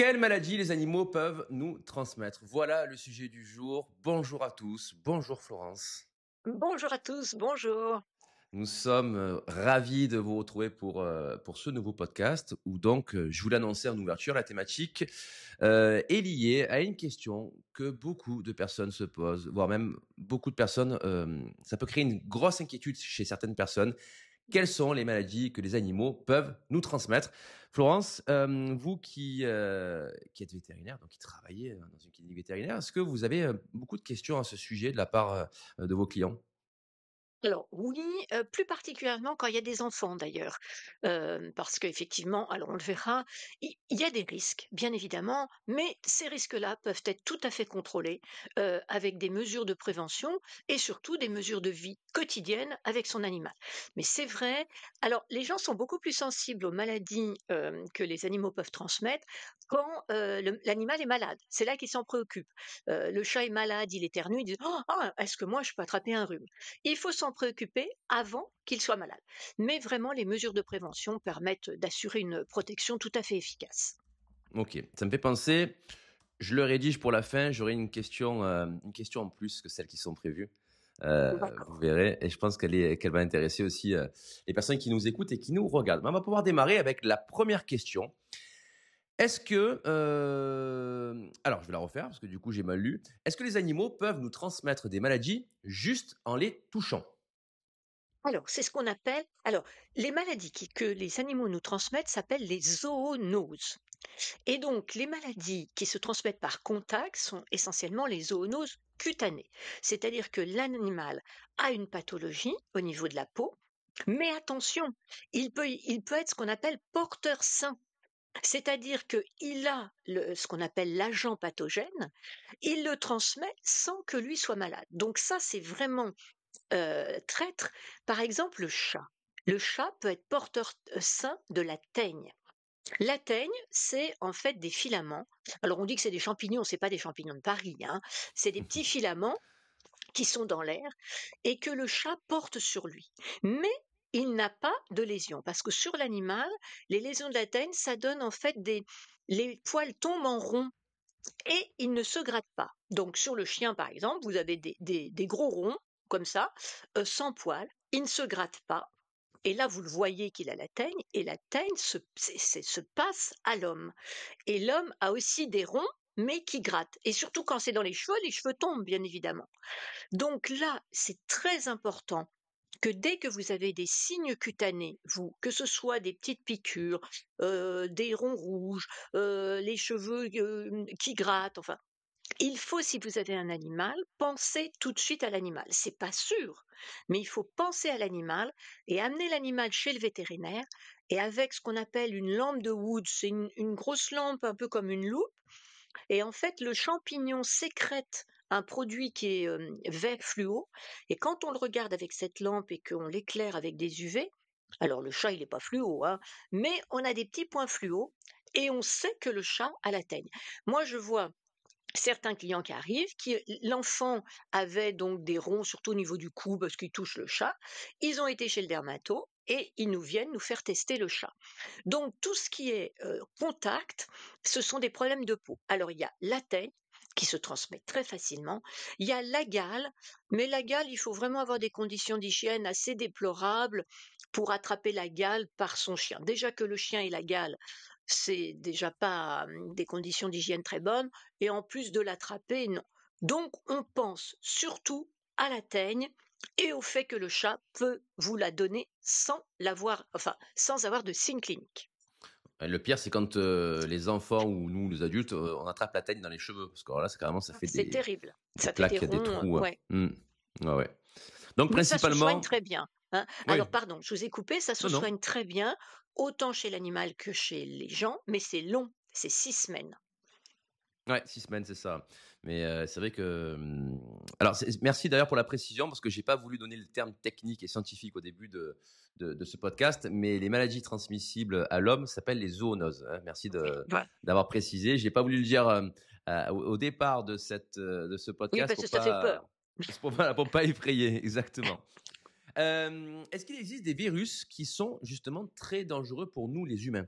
Quelles maladies les animaux peuvent nous transmettre? Voilà le sujet du jour. Bonjour à tous. Bonjour Florence. Bonjour à tous, bonjour. Nous sommes ravis de vous retrouver pour ce nouveau podcast où donc, je vous l'annonçais en ouverture, la thématique est liée à une question que beaucoup de personnes se posent, voire même beaucoup de personnes, ça peut créer une grosse inquiétude chez certaines personnes. Quelles sont les maladies que les animaux peuvent nous transmettre? Florence, vous qui êtes vétérinaire, donc qui travaillez dans une clinique vétérinaire, est-ce que vous avez beaucoup de questions à ce sujet de la part de vos clients? Alors oui, plus particulièrement quand il y a des enfants d'ailleurs, parce qu'effectivement, alors on le verra, il y a des risques, bien évidemment, mais ces risques-là peuvent être tout à fait contrôlés, avec des mesures de prévention et surtout des mesures de vie quotidienne avec son animal. Mais c'est vrai, alors les gens sont beaucoup plus sensibles aux maladies, que les animaux peuvent transmettre quand, l'animal est malade. C'est là qu'ils s'en préoccupent. Le chat est malade, il éternue, ils disent: «Oh, ah, est-ce que moi je peux attraper un rhume?» Il faut s'en préoccuper avant qu'il soit malade. Mais vraiment, les mesures de prévention permettent d'assurer une protection tout à fait efficace. OK, ça me fait penser, je le rédige pour la fin, j'aurai une question en plus que celles qui sont prévues. Vous D'accord. verrez et je pense qu'elle va intéresser aussi, les personnes qui nous écoutent et qui nous regardent. Mais on va pouvoir démarrer avec la première question. Est-ce que, alors je vais la refaire parce que du coup j'ai mal lu. Est-ce que les animaux peuvent nous transmettre des maladies juste en les touchant? Alors, c'est ce qu'on appelle, alors, les maladies que les animaux nous transmettent s'appellent les zoonoses. Et donc, les maladies qui se transmettent par contact sont essentiellement les zoonoses cutanées. C'est-à-dire que l'animal a une pathologie au niveau de la peau, mais attention, il peut être ce qu'on appelle porteur sain. C'est-à-dire qu'il a ce qu'on appelle l'agent pathogène, il le transmet sans que lui soit malade. Donc ça, c'est vraiment traître. Par exemple, le chat. Le chat peut être porteur sain de la teigne. La teigne, c'est en fait des filaments. Alors on dit que c'est des champignons, c'est pas des champignons de Paris, hein. C'est des petits filaments qui sont dans l'air et que le chat porte sur lui. Mais il n'a pas de lésions parce que sur l'animal, les lésions de la teigne, ça donne en fait les poils tombent en rond et il ne se gratte pas. Donc sur le chien, par exemple, vous avez des gros ronds comme ça, sans poils. Il ne se gratte pas. Et là, vous le voyez qu'il a la teigne, et la teigne se passe à l'homme. Et l'homme a aussi des ronds, mais qui grattent. Et surtout quand c'est dans les cheveux tombent, bien évidemment. Donc là, c'est très important que dès que vous avez des signes cutanés, vous, que ce soit des petites piqûres, des ronds rouges, les cheveux qui grattent, enfin, il faut, si vous avez un animal, penser tout de suite à l'animal. C'est pas sûr, mais il faut penser à l'animal et amener l'animal chez le vétérinaire. Et avec ce qu'on appelle une lampe de Wood, c'est une grosse lampe un peu comme une loupe, et en fait, le champignon sécrète un produit qui est vert fluo. Et quand on le regarde avec cette lampe et qu'on l'éclaire avec des UV, alors le chat, il n'est pas fluo, hein, mais on a des petits points fluo et on sait que le chat a la teigne. Moi, je vois certains clients qui arrivent, l'enfant avait donc des ronds, surtout au niveau du cou, parce qu'il touche le chat. Ils ont été chez le dermato et ils nous viennent nous faire tester le chat. Donc tout ce qui est contact, ce sont des problèmes de peau. Alors il y a la teigne qui se transmet très facilement. Il y a la gale, mais la gale, il faut vraiment avoir des conditions d'hygiène assez déplorables pour attraper la gale par son chien. Déjà que le chien ait la gale, c'est déjà pas des conditions d'hygiène très bonnes, et en plus de l'attraper, non. Donc on pense surtout à la teigne et au fait que le chat peut vous la donner sans l'avoir, enfin, sans avoir de signes cliniques. Le pire, c'est quand, les enfants ou nous, les adultes, on attrape la teigne dans les cheveux parce que alors là, c'est carrément ça fait C'est des terrible. des Ça fait des plaques, des ronds, trous, ouais. mmh. Ouais, ouais. Donc Mais ça se soigne principalement très bien, hein. oui, Alors pardon, je vous ai coupé, ça se non, non. soigne très bien, autant chez l'animal que chez les gens, mais c'est long, c'est 6 semaines. Ouais, 6 semaines, c'est ça. Mais, c'est vrai que, alors merci d'ailleurs pour la précision parce que j'ai pas voulu donner le terme technique et scientifique au début de ce podcast, mais les maladies transmissibles à l'homme s'appellent les zoonoses, hein. Merci Voilà. d'avoir précisé. J'ai pas voulu le dire, au départ de ce Oui, podcast parce que ça fait peur. voilà, pour pas effrayer, exactement. Est-ce qu'il existe des virus qui sont justement très dangereux pour nous les humains?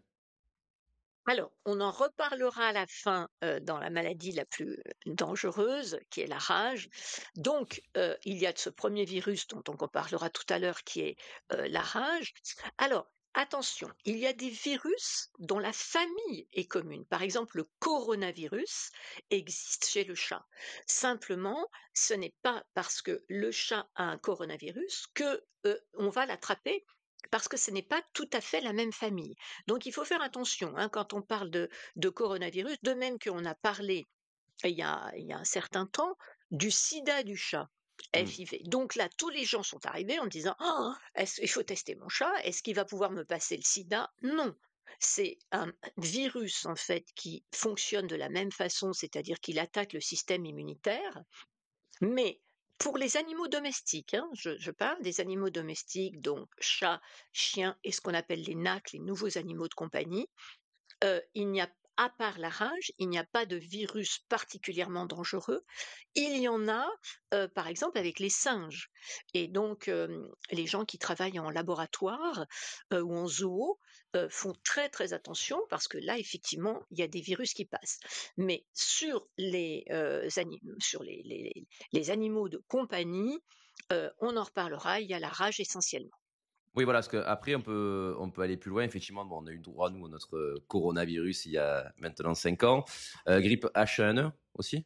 Alors, on en reparlera à la fin dans la maladie la plus dangereuse, qui est la rage. Donc, il y a de ce premier virus dont on parlera tout à l'heure, qui est la rage. Alors, attention, il y a des virus dont la famille est commune. Par exemple, le coronavirus existe chez le chat. Simplement, ce n'est pas parce que le chat a un coronavirus que on va l'attraper, parce que ce n'est pas tout à fait la même famille. Donc il faut faire attention hein, quand on parle de coronavirus, de même qu'on a parlé il y a un certain temps du sida du chat. Mmh. FIV. Donc là, tous les gens sont arrivés en disant ah, il faut tester mon chat, est-ce qu'il va pouvoir me passer le sida? Non. C'est un virus en fait qui fonctionne de la même façon, c'est-à-dire qu'il attaque le système immunitaire, mais pour les animaux domestiques, hein, je parle des animaux domestiques, donc chats, chiens et ce qu'on appelle les NAC, les nouveaux animaux de compagnie, il n'y a à part la rage, il n'y a pas de virus particulièrement dangereux. Il y en a, par exemple, avec les singes. Et donc, les gens qui travaillent en laboratoire ou en zoo font très très attention parce que là, effectivement, il y a des virus qui passent. Mais sur les animaux de compagnie, on en reparlera. Il y a la rage essentiellement. Oui, voilà, parce qu'après, on peut aller plus loin. Effectivement, bon, on a eu droit, nous, à notre coronavirus il y a maintenant 5 ans. Grippe H1N1 aussi.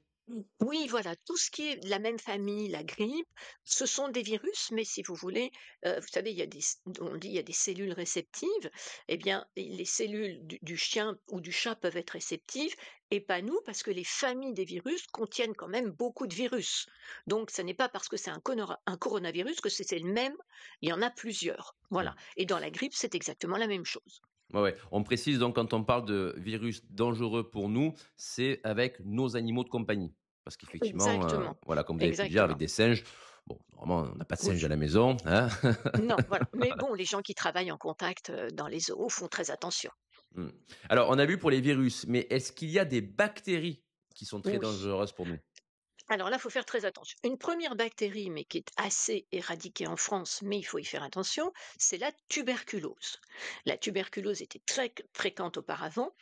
Oui, voilà, tout ce qui est de la même famille, la grippe, ce sont des virus, mais si vous voulez, vous savez, on dit il y a des cellules réceptives. Eh bien, les cellules du chien ou du chat peuvent être réceptives, et pas nous, parce que les familles des virus contiennent quand même beaucoup de virus. Donc, ce n'est pas parce que c'est un coronavirus que c'est le même, il y en a plusieurs. Hmm. Voilà. Et dans la grippe, c'est exactement la même chose. Ouais, ouais. On précise donc quand on parle de virus dangereux pour nous, c'est avec nos animaux de compagnie. Parce qu'effectivement, Exactement. voilà, comme vous avez pu le dire, avec Exactement. des singes, bon, normalement, on n'a pas de singes à Oui. la maison, hein. Non, voilà. Mais bon, les gens qui travaillent en contact dans les zoos font très attention. Hmm. Alors, on a vu pour les virus, mais est-ce qu'il y a des bactéries qui sont très Oui. dangereuses pour nous? Alors là, il faut faire très attention. Une première bactérie, mais qui est assez éradiquée en France, mais il faut y faire attention, c'est la tuberculose. La tuberculose était très fréquente auparavant.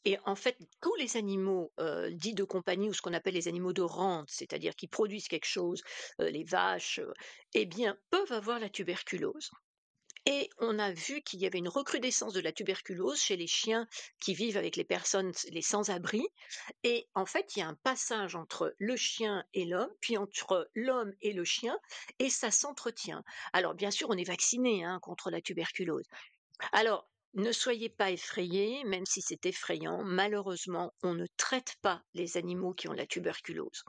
Et en fait, tous les animaux dits de compagnie ou ce qu'on appelle les animaux de rente, c'est-à-dire qui produisent quelque chose, les vaches, eh bien, peuvent avoir la tuberculose. Et on a vu qu'il y avait une recrudescence de la tuberculose chez les chiens qui vivent avec les personnes, les sans-abri. Et en fait, il y a un passage entre le chien et l'homme, puis entre l'homme et le chien, et ça s'entretient. Alors, bien sûr, on est vacciné hein, contre la tuberculose. Alors, ne soyez pas effrayés, même si c'est effrayant. Malheureusement, on ne traite pas les animaux qui ont la tuberculose.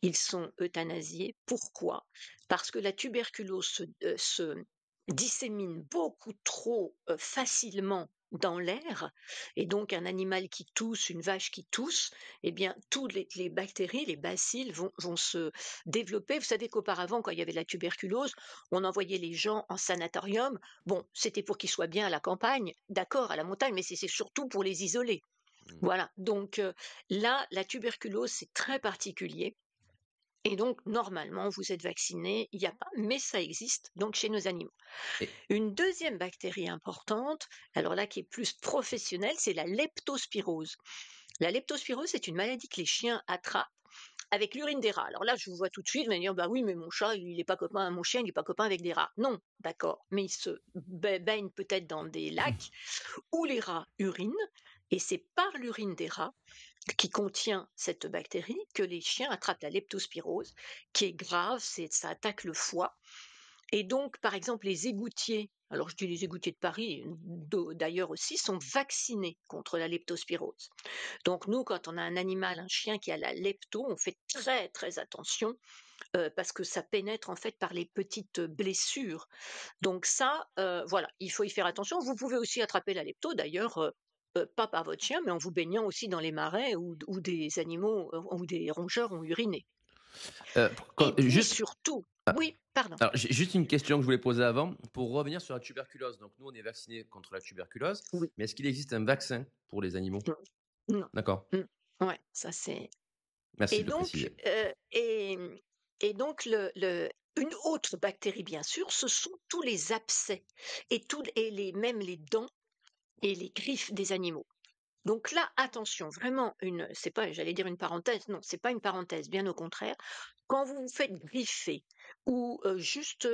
Ils sont euthanasiés. Pourquoi? Parce que la tuberculose se dissémine beaucoup trop facilement dans l'air, et donc un animal qui tousse, une vache qui tousse, eh bien, toutes les bactéries, les bacilles vont se développer. Vous savez qu'auparavant, quand il y avait la tuberculose, on envoyait les gens en sanatorium. Bon, c'était pour qu'ils soient bien à la campagne, d'accord, à la montagne, mais c'est surtout pour les isoler. Hmm. Voilà, donc là, la tuberculose, c'est très particulier. Et donc, normalement, vous êtes vacciné, il n'y a pas, mais ça existe donc chez nos animaux. Et, Une deuxième bactérie importante, alors là qui est plus professionnelle, c'est la leptospirose. La leptospirose, c'est une maladie que les chiens attrapent avec l'urine des rats. Alors là, je vous vois tout de suite, vous allez dire, bah oui, mais mon chat, il n'est pas copain, mon chien, il n'est pas copain avec des rats. Non, d'accord, mais il se baigne peut-être dans des lacs où les rats urinent, et c'est par l'urine des rats qui contient cette bactérie que les chiens attrapent la leptospirose, qui est grave, ça attaque le foie. Et donc, par exemple, les égoutiers, alors je dis les égoutiers de Paris, d'ailleurs aussi, sont vaccinés contre la leptospirose. Donc nous, quand on a un animal, un chien qui a la lepto, on fait très très attention parce que ça pénètre en fait par les petites blessures. Donc ça, voilà, il faut y faire attention. Vous pouvez aussi attraper la lepto, d'ailleurs, pas par votre chien, mais en vous baignant aussi dans les marais où des animaux ou des rongeurs ont uriné. Et puis juste, surtout, ah, oui, pardon, alors, j'ai juste une question que je voulais poser avant pour revenir sur la tuberculose. Donc, nous, on est vaccinés contre la tuberculose, oui, mais est-ce qu'il existe un vaccin pour les animaux? non, non, D'accord. ouais, ça c'est. Merci Et de le donc, préciser. une autre bactérie, bien sûr, ce sont tous les abcès et même les dents et les griffes des animaux. Donc là, attention, vraiment c'est pas, j'allais dire une parenthèse, non, c'est pas une parenthèse, bien au contraire. Quand vous vous faites griffer ou juste,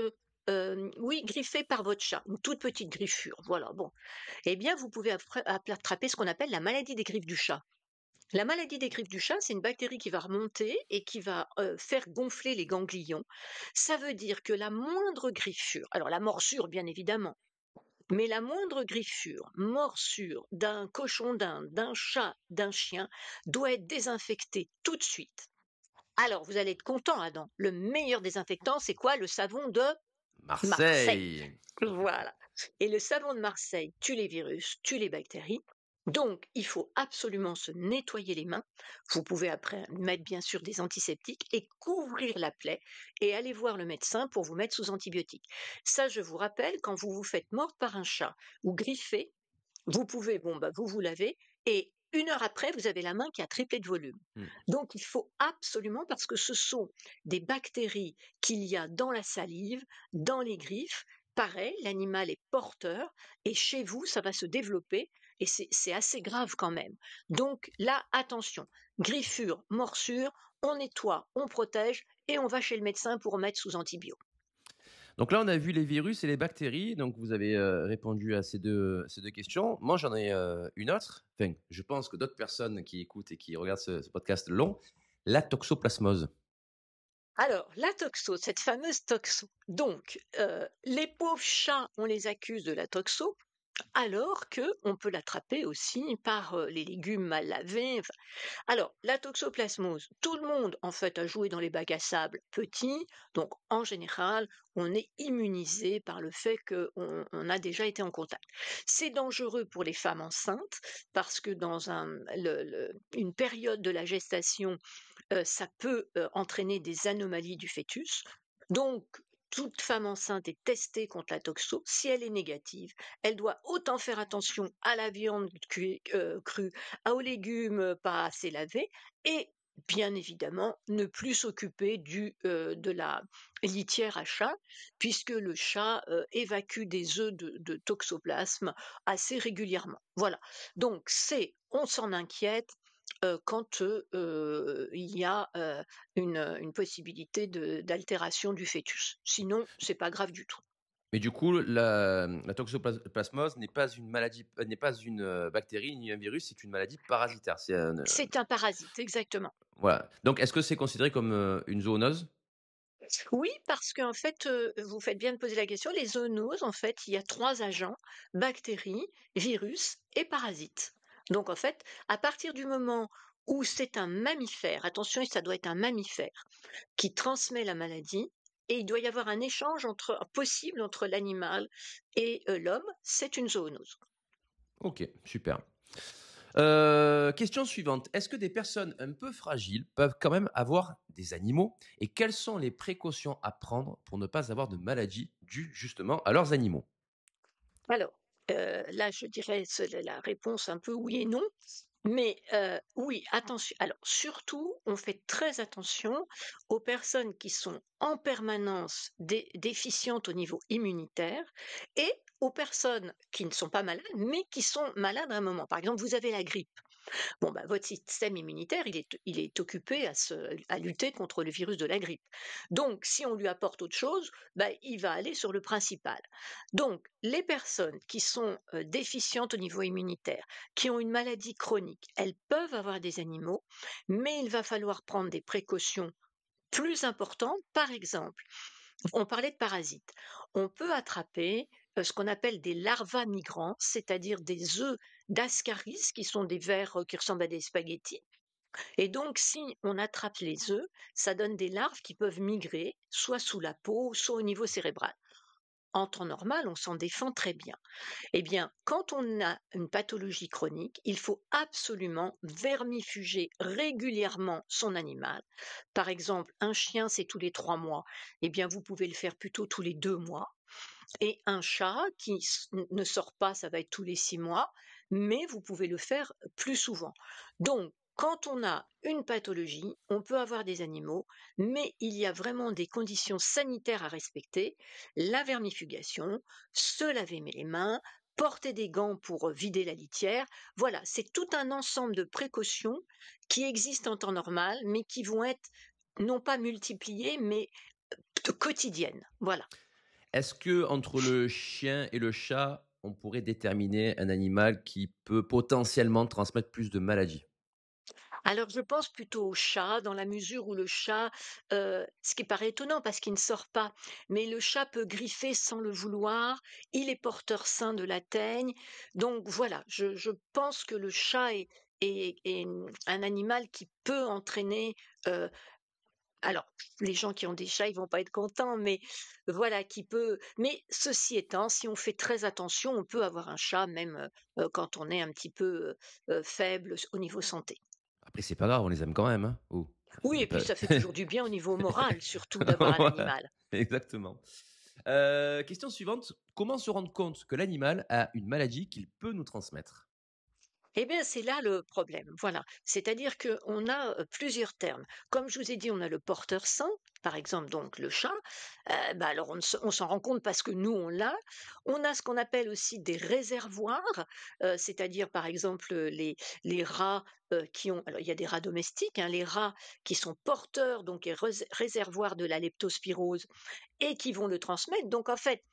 oui, griffer par votre chat, une toute petite griffure, voilà, bon, eh bien, vous pouvez attraper ce qu'on appelle la maladie des griffes du chat. La maladie des griffes du chat, c'est une bactérie qui va remonter et qui va faire gonfler les ganglions. Ça veut dire que la moindre griffure, alors la morsure bien évidemment, mais la moindre griffure, morsure d'un cochon d'Inde, d'un chat, d'un chien doit être désinfectée tout de suite. Alors, vous allez être content, Adam. Le meilleur désinfectant, c'est quoi? Le savon de Marseille. Marseille. Voilà. Et le savon de Marseille tue les virus, tue les bactéries. Donc, il faut absolument se nettoyer les mains. Vous pouvez après mettre bien sûr des antiseptiques et couvrir la plaie et aller voir le médecin pour vous mettre sous antibiotiques. Ça, je vous rappelle, quand vous vous faites mordre par un chat ou griffer, vous pouvez, bon, bah, vous lavez et 1 heure après, vous avez la main qui a triplé de volume. Hmm. Donc, il faut absolument, parce que ce sont des bactéries qu'il y a dans la salive, dans les griffes. Pareil, l'animal est porteur et chez vous, ça va se développer et c'est assez grave quand même. Donc là, attention, griffure, morsure, on nettoie, on protège et on va chez le médecin pour remettre sous antibio. Donc là, on a vu les virus et les bactéries. Donc vous avez répondu à ces deux questions. Moi, j'en ai une autre. Enfin, je pense que d'autres personnes qui écoutent et qui regardent ce podcast l'ont. La toxoplasmose. Alors, la toxo, cette fameuse toxo. Donc, les pauvres chats, on les accuse de la toxo, alors que on peut l'attraper aussi par les légumes mal lavés. Enfin, alors, la toxoplasmose, tout le monde en fait a joué dans les bacs à sable petits, donc en général, on est immunisé par le fait qu'on a déjà été en contact. C'est dangereux pour les femmes enceintes parce que dans une période de la gestation, ça peut entraîner des anomalies du fœtus. Donc, toute femme enceinte est testée contre la toxo. Si elle est négative, elle doit autant faire attention à la viande crue, aux légumes pas assez lavés et bien évidemment ne plus s'occuper de la litière à chat, puisque le chat évacue des œufs de toxoplasme assez régulièrement. Voilà. Donc on s'en inquiète, quand il y a une possibilité d'altération du fœtus. Sinon, c'est pas grave du tout. Mais du coup, la toxoplasmose n'est pas une maladie, n'est pas une bactérie ni un virus, c'est une maladie parasitaire. C'est un parasite, exactement. Voilà. Donc, est-ce que c'est considéré comme une zoonose? Oui, parce qu'en fait, vous faites bien de poser la question, les zoonoses, en fait, il y a 3 agents: bactéries, virus et parasites. Donc en fait, à partir du moment où c'est un mammifère, attention, ça doit être un mammifère, qui transmet la maladie, et il doit y avoir un échange possible entre l'animal et l'homme, c'est une zoonose. Ok, super. Question suivante. Est-ce que des personnes un peu fragiles peuvent quand même avoir des animaux? Et quelles sont les précautions à prendre pour ne pas avoir de maladie due justement à leurs animaux? Alors, là, je dirais la réponse un peu oui et non, mais oui, attention. Alors, surtout, on fait très attention aux personnes qui sont en permanence déficientes au niveau immunitaire et aux personnes qui ne sont pas malades, mais qui sont malades à un moment. Par exemple, vous avez la grippe. Bon, bah, votre système immunitaire, il est occupé à lutter contre le virus de la grippe. Donc, si on lui apporte autre chose, bah, il va aller sur le principal. Donc, les personnes qui sont déficientes au niveau immunitaire, qui ont une maladie chronique, elles peuvent avoir des animaux, mais il va falloir prendre des précautions plus importantes. Par exemple, on parlait de parasites. On peut attraper ce qu'on appelle des larvas migrants, c'est-à-dire des œufs d'ascaris, qui sont des vers qui ressemblent à des spaghettis. Et donc, si on attrape les œufs, ça donne des larves qui peuvent migrer, soit sous la peau, soit au niveau cérébral. En temps normal, on s'en défend très bien. Eh bien, quand on a une pathologie chronique, il faut absolument vermifuger régulièrement son animal. Par exemple, un chien, c'est tous les 3 mois. Eh bien, vous pouvez le faire plutôt tous les 2 mois. Et un chat qui ne sort pas, ça va être tous les 6 mois, mais vous pouvez le faire plus souvent. Donc, quand on a une pathologie, on peut avoir des animaux, mais il y a vraiment des conditions sanitaires à respecter. La vermifugation, se laver les mains, porter des gants pour vider la litière. Voilà, c'est tout un ensemble de précautions qui existent en temps normal, mais qui vont être non pas multipliées, mais quotidiennes. Voilà. Est-ce que entre le chien et le chat, on pourrait déterminer un animal qui peut potentiellement transmettre plus de maladies? Alors je pense plutôt au chat, dans la mesure où le chat, ce qui paraît étonnant parce qu'il ne sort pas, mais le chat peut griffer sans le vouloir, il est porteur sain de la teigne. Donc voilà, je pense que le chat est un animal qui peut entraîner, heu, alors les gens qui ont des chats, ils vont pas être contents, mais voilà, qui peut mais ceci étant, si on fait très attention, on peut avoir un chat même, quand on est un petit peu, faible au niveau santé. Après, c'est pas grave, on les aime quand même, hein? Oh, Oui, y a et puis pas ça fait toujours du bien au niveau moral, surtout d'avoir un voilà, animal. exactement. Question suivante, comment se rendre compte que l'animal a une maladie qu'il peut nous transmettre? Eh bien, c'est là le problème. Voilà. C'est-à-dire qu'on a plusieurs termes. Comme je vous ai dit, on a le porteur sain, par exemple, donc le chat. Bah, alors, on s'en rend compte parce que nous, on l'a. On a ce qu'on appelle aussi des réservoirs, c'est-à-dire, par exemple, les rats qui ont. Alors, il y a des rats domestiques, hein, les rats qui sont porteurs, donc et réservoirs de la leptospirose et qui vont le transmettre. Donc, en fait,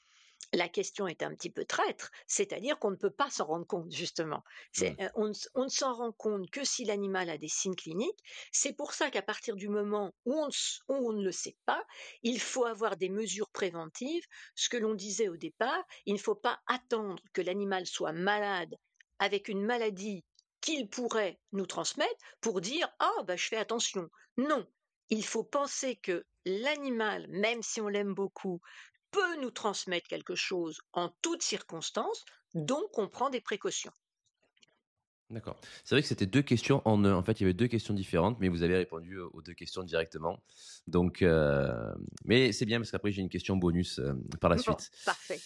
la question est un petit peu traître, c'est-à-dire qu'on ne peut pas s'en rendre compte justement. Mmh. On ne s'en rend compte que si l'animal a des signes cliniques. C'est pour ça qu'à partir du moment où on ne le sait pas, il faut avoir des mesures préventives. Ce que l'on disait au départ, il ne faut pas attendre que l'animal soit malade avec une maladie qu'il pourrait nous transmettre pour dire ah bah je fais attention. Non, il faut penser que l'animal, même si on l'aime beaucoup, peut nous transmettre quelque chose en toutes circonstances, donc on prend des précautions. D'accord. C'est vrai que c'était 2 questions en 1. En fait, il y avait 2 questions différentes, mais vous avez répondu aux 2 questions directement. Donc, mais c'est bien parce qu'après j'ai une question bonus, par la Bon, suite. parfait.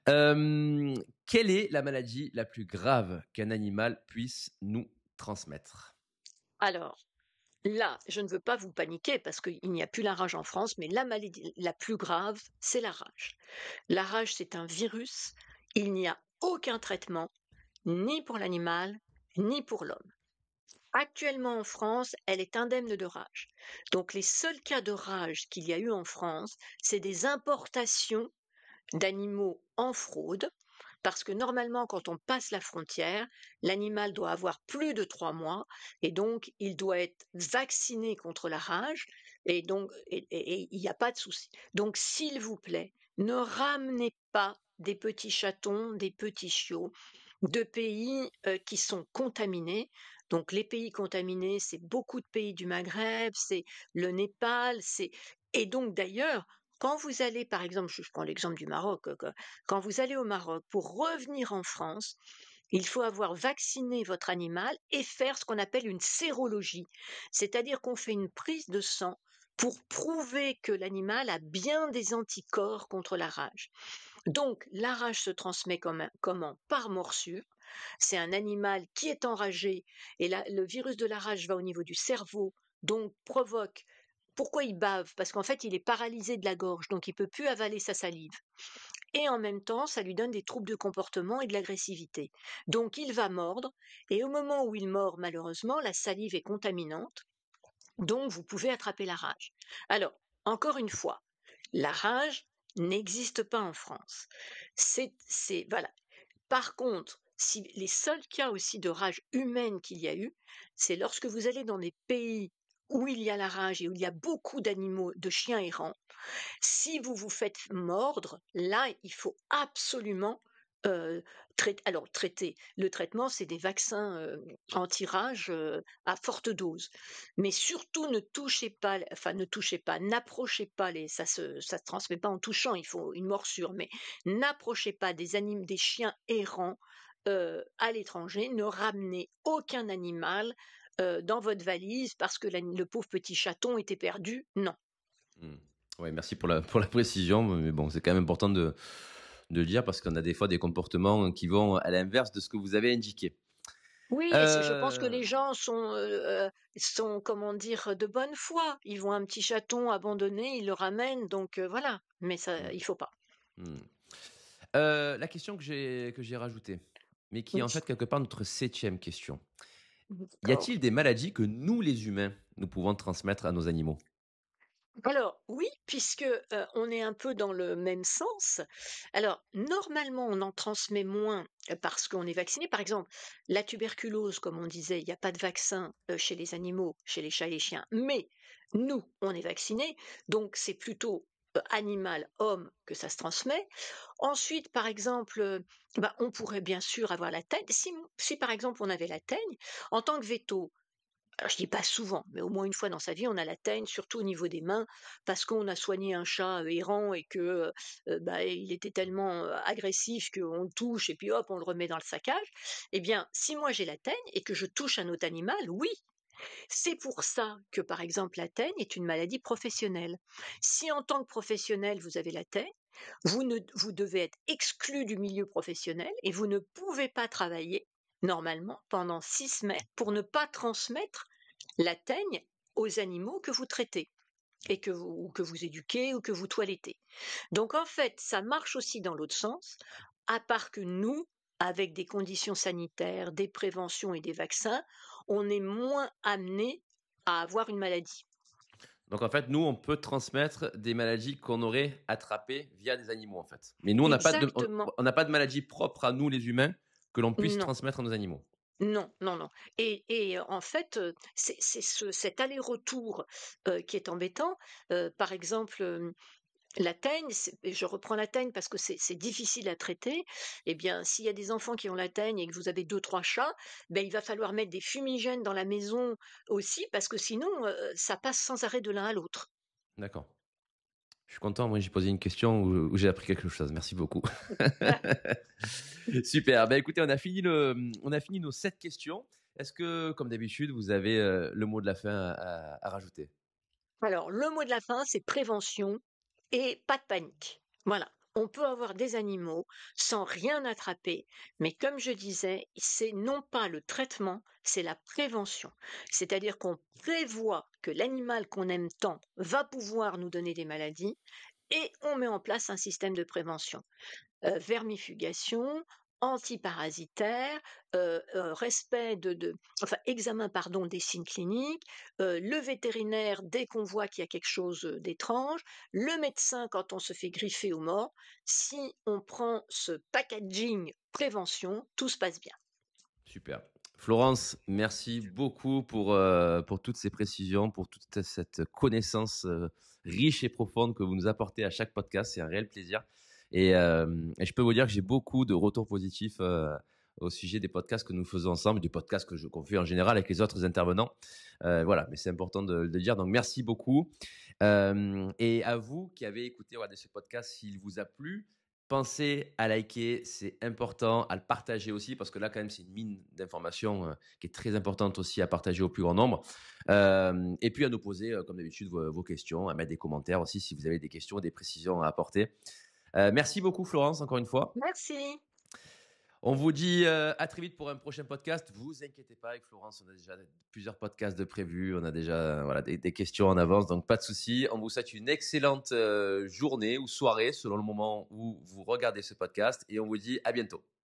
Quelle est la maladie la plus grave qu'un animal puisse nous transmettre? Alors, là, je ne veux pas vous paniquer parce qu'il n'y a plus la rage en France, mais la maladie la plus grave, c'est la rage. La rage, c'est un virus. Il n'y a aucun traitement, ni pour l'animal, ni pour l'homme. Actuellement en France, elle est indemne de rage. Donc les seuls cas de rage qu'il y a eu en France, c'est des importations d'animaux en fraude, parce que normalement, quand on passe la frontière, l'animal doit avoir plus de 3 mois et donc il doit être vacciné contre la rage et donc et il n'y a pas de souci. Donc, s'il vous plaît, ne ramenez pas des petits chatons, des petits chiots de pays qui sont contaminés. Donc, les pays contaminés, c'est beaucoup de pays du Maghreb, c'est le Népal, c'est et donc d'ailleurs quand vous allez, par exemple, je prends l'exemple du Maroc, quand vous allez au Maroc pour revenir en France, il faut avoir vacciné votre animal et faire ce qu'on appelle une sérologie, c'est-à-dire qu'on fait une prise de sang pour prouver que l'animal a bien des anticorps contre la rage. Donc, la rage se transmet comment? Par morsure. C'est un animal qui est enragé et là, le virus de la rage va au niveau du cerveau, donc provoque. Pourquoi il bave? Parce qu'en fait, il est paralysé de la gorge, donc il peut plus avaler sa salive. Et en même temps, ça lui donne des troubles de comportement et de l'agressivité. Donc il va mordre, et au moment où il mord, malheureusement, la salive est contaminante, donc vous pouvez attraper la rage. Alors, encore une fois, la rage n'existe pas en France. Voilà. Par contre, si les seuls cas aussi de rage humaine qu'il y a eu, c'est lorsque vous allez dans des pays où il y a la rage et où il y a beaucoup d'animaux, de chiens errants. Si vous vous faites mordre, là, il faut absolument traiter. Le traitement, c'est des vaccins anti-rage à forte dose. Mais surtout, ne touchez pas, enfin, ne touchez pas, n'approchez pas ça se transmet pas en touchant, il faut une morsure, mais n'approchez pas des chiens errants à l'étranger. Ne ramenez aucun animal dans votre valise parce que le pauvre petit chaton était perdu. Non. Mmh. Ouais, merci pour la précision, mais bon, c'est quand même important de le dire parce qu'on a des fois des comportements qui vont à l'inverse de ce que vous avez indiqué. Oui, et je pense que Heu, les gens sont, comment dire, de bonne foi. Ils voient un petit chaton abandonné, ils le ramènent, donc voilà. Mais ça, mmh, il faut pas. mmh. La question que j'ai rajoutée, mais qui est Oui, en fait quelque part notre septième question. Y d'accord. a-t-il des maladies que nous, les humains, nous pouvons transmettre à nos animaux? Alors oui, puisque, on est un peu dans le même sens. Alors normalement, on en transmet moins, parce qu'on est vacciné. Par exemple, la tuberculose, comme on disait, il n'y a pas de vaccin, chez les animaux, chez les chats et les chiens, mais nous, on est vaccinés, donc c'est plutôt, animal, homme que ça se transmet. Ensuite, par exemple, bah, on pourrait bien sûr avoir la teigne. Si par exemple on avait la teigne, en tant que véto, alors je dis pas souvent, mais au moins une fois dans sa vie, on a la teigne, surtout au niveau des mains, parce qu'on a soigné un chat, errant et que, bah, il était tellement, agressif qu'on le touche et puis hop, on le remet dans le saccage. Eh bien, si moi j'ai la teigne et que je touche un autre animal, oui, c'est pour ça que, par exemple, la teigne est une maladie professionnelle. Si en tant que professionnel, vous avez la teigne, vous devez être exclu du milieu professionnel et vous ne pouvez pas travailler normalement pendant 6 semaines pour ne pas transmettre la teigne aux animaux que vous traitez et que vous éduquez ou que vous toilettez. Donc en fait, ça marche aussi dans l'autre sens, à part que nous, avec des conditions sanitaires, des préventions et des vaccins, on est moins amené à avoir une maladie. Donc en fait, nous, on peut transmettre des maladies qu'on aurait attrapées via des animaux, en fait. Mais nous, on n'a pas de, on, Exactement. on n'a pas de maladie propre à nous, les humains, que l'on puisse Non, transmettre à nos animaux. non, non, non. Et en fait, c'est cet aller-retour qui est embêtant. Par exemple, la teigne, et je reprends la teigne parce que c'est difficile à traiter. Eh bien, s'il y a des enfants qui ont la teigne et que vous avez deux, trois chats, ben, il va falloir mettre des fumigènes dans la maison aussi parce que sinon, ça passe sans arrêt de l'un à l'autre. D'accord. Je suis content, moi j'ai posé une question où j'ai appris quelque chose. Merci beaucoup. Super. Bah, écoutez, on a fini nos 7 questions. Est-ce que, comme d'habitude, vous avez le mot de la fin à rajouter? Alors, le mot de la fin, c'est prévention et pas de panique. Voilà. On peut avoir des animaux sans rien attraper, mais comme je disais, c'est non pas le traitement, c'est la prévention. C'est-à-dire qu'on prévoit que l'animal qu'on aime tant va pouvoir nous donner des maladies et on met en place un système de prévention. Vermifugation, antiparasitaire, respect enfin examen pardon des signes cliniques, le vétérinaire dès qu'on voit qu'il y a quelque chose d'étrange, le médecin quand on se fait griffer aux morts. Si on prend ce packaging prévention, tout se passe bien. Super. Florence, merci beaucoup pour toutes ces précisions, pour toute cette connaissance riche et profonde que vous nous apportez à chaque podcast. C'est un réel plaisir. Et je peux vous dire que j'ai beaucoup de retours positifs au sujet des podcasts que nous faisons ensemble, des podcasts qu'on fait en général avec les autres intervenants. Voilà, mais c'est important de le dire. Donc, merci beaucoup. Et à vous qui avez écouté ce podcast, s'il vous a plu, pensez à liker, c'est important, à le partager aussi, parce que là, quand même, c'est une mine d'informations qui est très importante aussi à partager au plus grand nombre. Et puis à nous poser, comme d'habitude, vos questions, à mettre des commentaires aussi si vous avez des questions, des précisions à apporter. Merci beaucoup, Florence, encore une fois. Merci. On vous dit à très vite pour un prochain podcast. Vous inquiétez pas, avec Florence, on a déjà plusieurs podcasts de prévus. On a déjà voilà, des questions en avance, donc pas de souci. On vous souhaite une excellente journée ou soirée selon le moment où vous regardez ce podcast et on vous dit à bientôt.